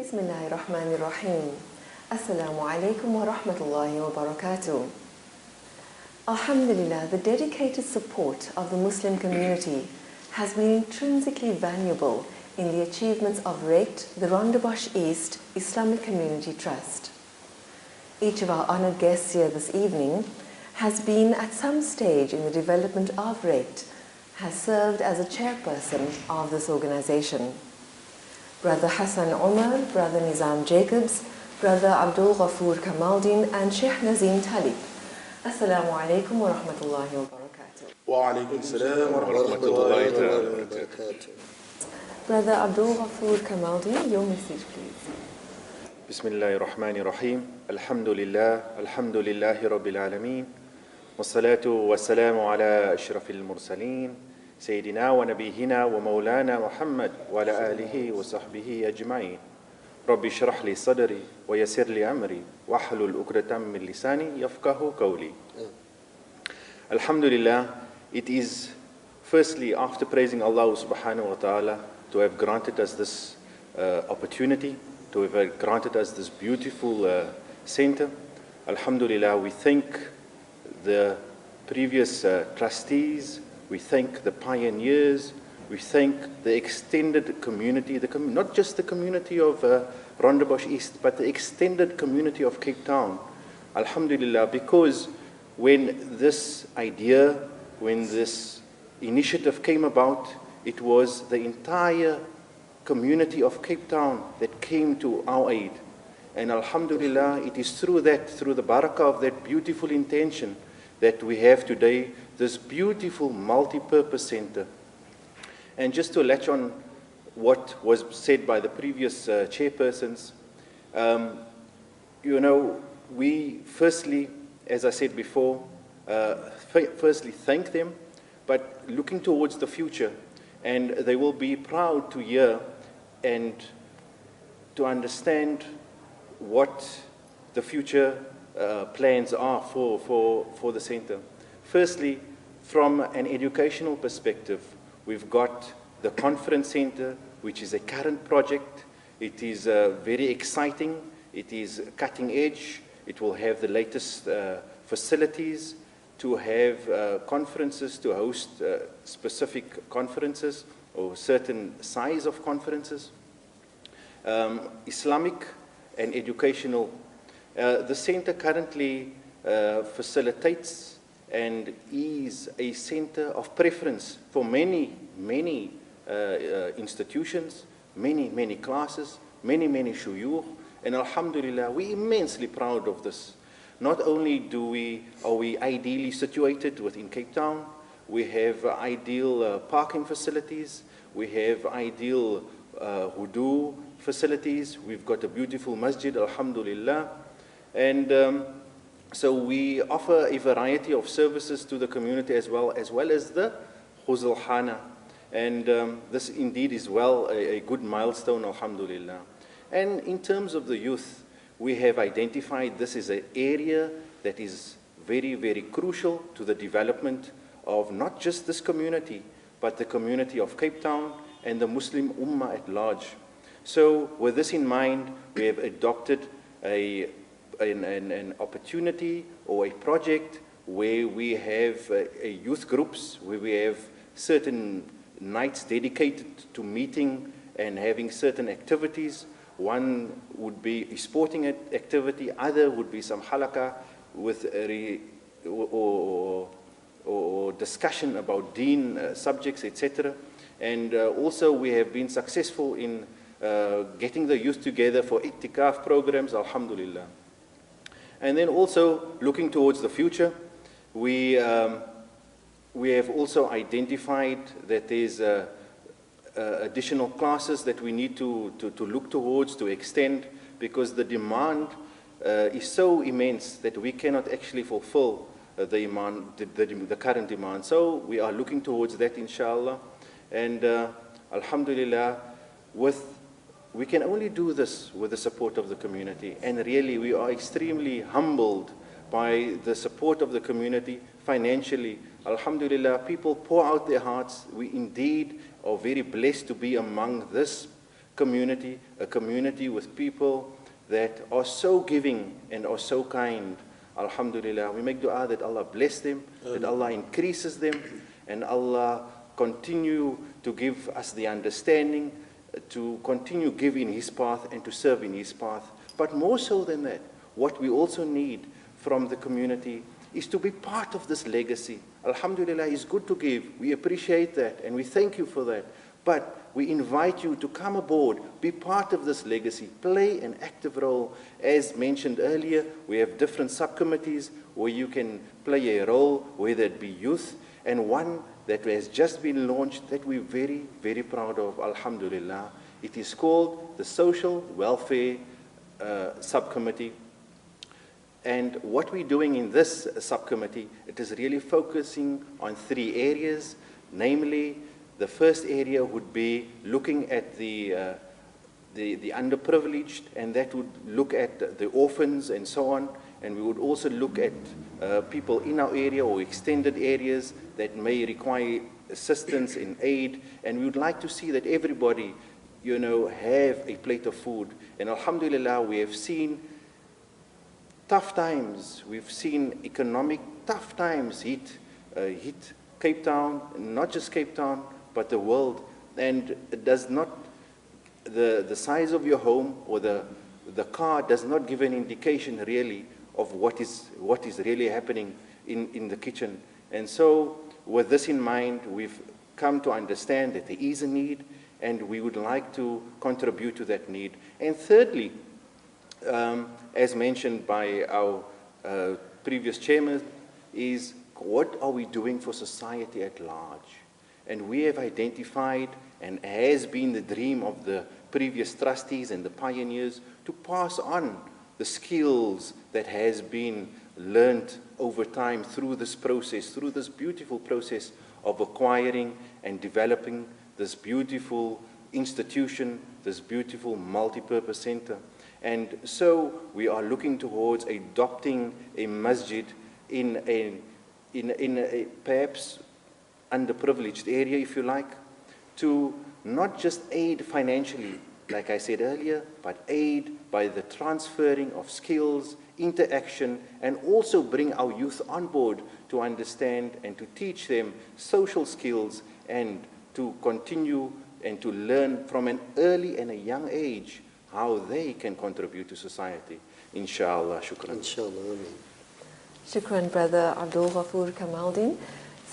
Bismillahirrahmanirrahim. Assalamu alaikum wa rahmatullahi wa barakatuh. Alhamdulillah, the dedicated support of the Muslim community has been intrinsically valuable in the achievements of Reict, the Rondebosch East Islamic Community Trust. Each of our honoured guests here this evening has been at some stage in the development of Reict, has served as a chairperson of this organisation. Brother Hassan Omar, Brother Nizam Jacobs, Brother Abdul Ghafoor Kamaldeen and Sheikh Nazim Talib. Assalamu alaikum wa rahmatullahi wa barakatuh. Wa alaikum salam wa rahmatullahi wa barakatuh. Brother Abdul Ghafoor Kamaldeen, your message please. Bismillahir Rahmanir Rahim. Alhamdulillahi Rabbil Alameen. Wassalatu wassalamu ala ashrafil mursaleen. Sayyidina wa nabihina wa maulana Muhammad wa ala alihi wa sahbihi ajma'in. Rabbi shrah li sadri wa yassir li amri wa hlul uqdatam min lisani yafqahu qawli. Alhamdulillah, it is firstly after praising Allah subhanahu wa ta'ala to have granted us this opportunity, to have granted us this beautiful center. Alhamdulillah, we thank the previous trustees, we thank the pioneers, we thank the extended community, not just the community of Rondebosch East, but the extended community of Cape Town. Alhamdulillah, because when this idea, when this initiative came about, it was the entire community of Cape Town that came to our aid. And Alhamdulillah, it is through that, through the barakah of that beautiful intention that we have today this beautiful multi-purpose center. And just to latch on what was said by the previous chairpersons, we firstly, as I said before, firstly thank them, but looking towards the future, and they will be proud to hear and to understand what the future plans are for the center. Firstly, from an educational perspective, we've got the conference center, which is a current project. It is very exciting. It is cutting edge. It will have the latest facilities to have conferences, to host specific conferences or certain size of conferences. Islamic and educational. The center currently facilitates and is a center of preference for many institutions, many classes, many shuyukh, and alhamdulillah, we're immensely proud of this. Not only are we ideally situated within Cape Town, we have ideal parking facilities, we have ideal hudu facilities, we've got a beautiful masjid, alhamdulillah, and so we offer a variety of services to the community as well as the Khuzul Khana. And this indeed is a good milestone, alhamdulillah. And in terms of the youth, we have identified this is an area that is very crucial to the development of not just this community, but the community of Cape Town and the Muslim Ummah at large. So with this in mind, we have adopted an opportunity or a project where we have youth groups, where we have certain nights dedicated to meeting and having certain activities. One would be a sporting activity, other would be some halakha with or discussion about deen subjects, etc. And also we have been successful in getting the youth together for i'tikaf programs, alhamdulillah. And then also looking towards the future, we have also identified that there's additional classes that we need to look towards, to extend, because the demand is so immense that we cannot actually fulfill the current demand. So we are looking towards that, inshallah. And alhamdulillah, we can only do this with the support of the community. And really, we are extremely humbled by the support of the community financially. Alhamdulillah, people pour out their hearts. We indeed are very blessed to be among this community, a community with people that are so giving and are so kind. Alhamdulillah, we make dua that Allah bless them, that Allah increases them, and Allah continue to give us the understanding to continue giving His path and to serve in His path. But more so than that, what we also need from the community is to be part of this legacy. Alhamdulillah, it's good to give. We appreciate that and we thank you for that. But we invite you to come aboard, be part of this legacy, play an active role. As mentioned earlier, we have different subcommittees where you can play a role, whether it be youth, and one that has just been launched that we're very, very proud of, alhamdulillah. It is called the Social Welfare Subcommittee. And what we're doing in this subcommittee, it is really focusing on 3 areas, namely, the first area would be looking at the underprivileged, and that would look at the orphans and so on. And we would also look at people in our area or extended areas that may require assistance and aid. And we would like to see that everybody, you know, have a plate of food. And alhamdulillah, we have seen tough times. We've seen economic tough times hit Cape Town, not just Cape Town, but the world. And it does not, the size of your home or the car does not give an indication really of what is really happening in the kitchen. And so with this in mind, we've come to understand that there is a need and we would like to contribute to that need. And thirdly, as mentioned by our previous chairman, is what are we doing for society at large? And we have identified, and has been the dream of the previous trustees and the pioneers, to pass on the skills that has been learned over time through this process, through this beautiful process of acquiring and developing this beautiful institution, this beautiful multi-purpose center. And so we are looking towards adopting a masjid in a perhaps underprivileged area, if you like, to not just aid financially, like I said earlier, but aid by the transferring of skills, interaction, and also bring our youth on board to understand and to teach them social skills and to continue and to learn from an early and a young age how they can contribute to society. Inshallah, shukran. Inshallah, ameen. Shukran, Brother Abdul Ghafoor Kamaldeen.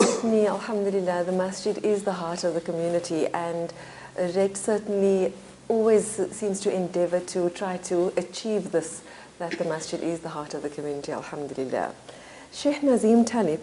Certainly, alhamdulillah, the masjid is the heart of the community, and Reict certainly always seems to endeavor to try to achieve this, that the masjid is the heart of the community, alhamdulillah. Sheikh Nazim Talib.